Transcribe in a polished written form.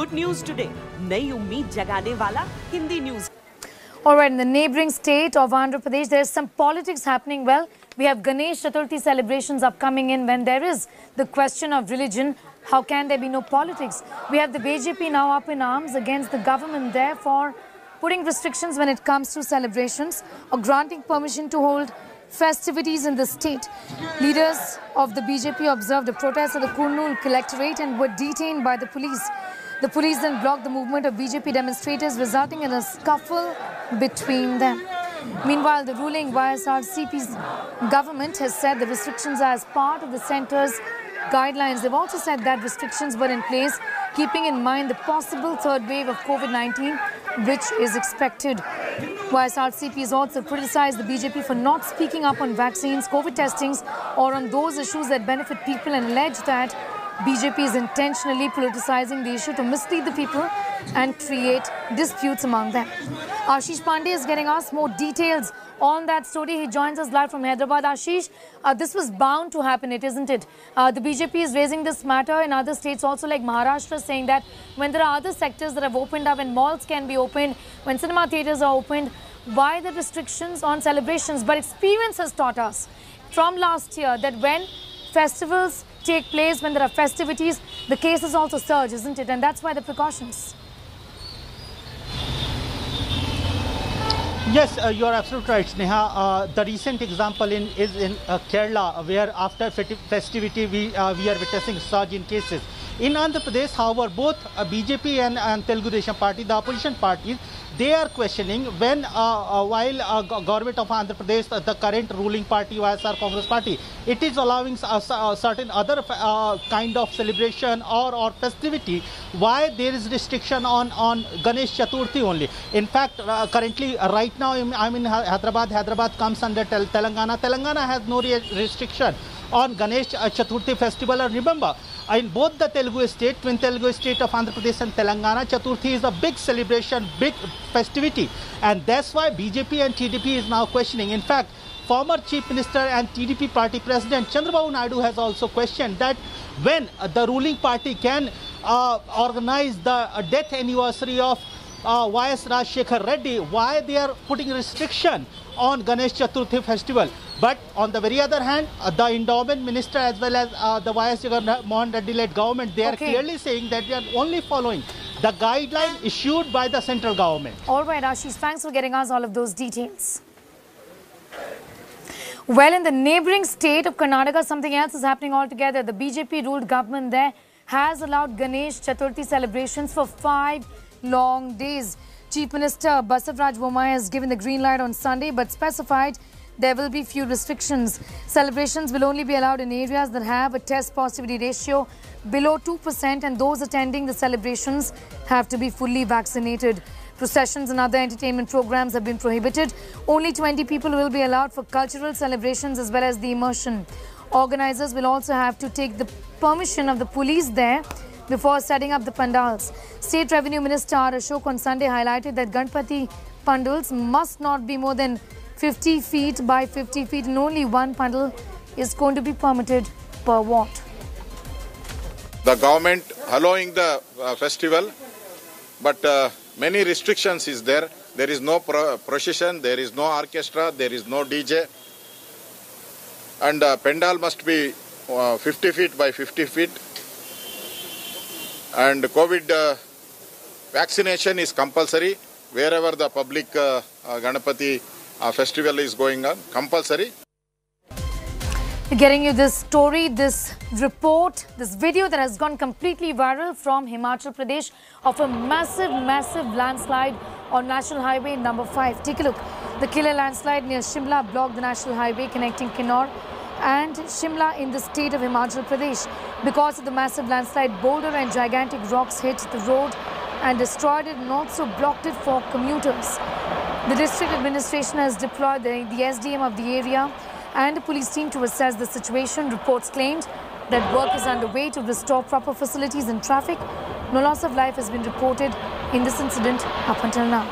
Good news today, नई उम्मीद जगाने वाला Hindi news. All right, in the neighboring state of Andhra Pradesh, there is some politics happening. Well, we have Ganesh Chaturthi celebrations upcoming in. When there is the question of religion, how can there be no politics? We have the BJP now up in arms against the government there for putting restrictions when it comes to celebrations or granting permission to hold festivities in the state. Leaders of the BJP observed a protest at the Kurnool Collectorate and were detained by the police. The police then blocked the movement of BJP demonstrators, resulting in a scuffle between them. Meanwhile, the ruling YSRCP's government has said the restrictions are as part of the centre's guidelines. They've also said that restrictions were in place, keeping in mind the possible third wave of COVID-19, which is expected. YSRCP has also criticized the BJP for not speaking up on vaccines, COVID testings, or on those issues that benefit people, and alleged that BJP is intentionally politicizing the issue to mislead the people and create disputes among them. Ashish Pandey is getting us more details on that story. He joins us live from Hyderabad. Ashish, this was bound to happen, isn't it? The BJP is raising this matter in other states also, like Maharashtra, saying that when there are other sectors that have opened up, when malls can be opened, when cinema theatres are opened, why the restrictions on celebrations? But experience has taught us from last year that when festivals take place, when there are festivities, the cases also surge, isn't it? And that's why the precautions. Yes, you are absolutely right, Sneha. The recent example is in Kerala, where after festivity we are witnessing surge in cases. In Andhra Pradesh, however, both BJP and Telugu Desam Party, the opposition parties, they are questioning when, while government of Andhra Pradesh, the current ruling party, YSR Congress Party, it is allowing certain other kind of celebration or festivity, why there is restriction on Ganesh Chaturthi only. In fact, currently, right now, I'm in Hyderabad. Hyderabad comes under Telangana. Telangana has no restriction on Ganesh Chaturthi festival. And remember, in both the Telugu state, twin Telugu state of Andhra Pradesh and Telangana, Chaturthi is a big celebration, big festivity. And that's why BJP and TDP is now questioning. In fact, former Chief Minister and TDP party president Chandrababu Naidu has also questioned that when the ruling party can organize the death anniversary of YS Rajshekhar Reddy, why they are putting restriction on Ganesh Chaturthi festival. But on the very other hand, the endowment minister as well as the YS Mohan Reddy-led government, they are clearly saying that they are only following the guideline issued by the central government. All right, Ashish, thanks for getting us all of those details. Well, in the neighboring state of Karnataka, something else is happening altogether. The BJP-ruled government there has allowed Ganesh Chaturthi celebrations for 5 long days. Chief Minister Basavaraj Bommai has given the green light on Sunday, but specified there will be few restrictions. Celebrations will only be allowed in areas that have a test positivity ratio below 2%, and those attending the celebrations have to be fully vaccinated. Processions and other entertainment programs have been prohibited. Only 20 people will be allowed for cultural celebrations as well as the immersion. Organizers will also have to take the permission of the police there before setting up the pandals. State Revenue Minister R. Ashok on Sunday highlighted that Ganpati pandals must not be more than 50 feet by 50 feet, and only one pandal is going to be permitted per ward. The government allowing the festival, but many restrictions is there. There is no procession, there is no orchestra, there is no DJ, and pandal must be 50 feet by 50 feet. And COVID vaccination is compulsory wherever the public Ganapati festival is going on, compulsory. Getting you this story, this report, this video that has gone completely viral from Himachal Pradesh of a massive landslide on National Highway number 5. Take a look. The killer landslide near Shimla blocked the National Highway connecting Kinnaur and Shimla in the state of Himachal Pradesh. Because of the massive landslide, boulder and gigantic rocks hit the road and destroyed it, and also blocked it for commuters. The district administration has deployed the SDM of the area and a police team to assess the situation. Reports claimed that work is underway to restore proper facilities and traffic. No loss of life has been reported in this incident up until now.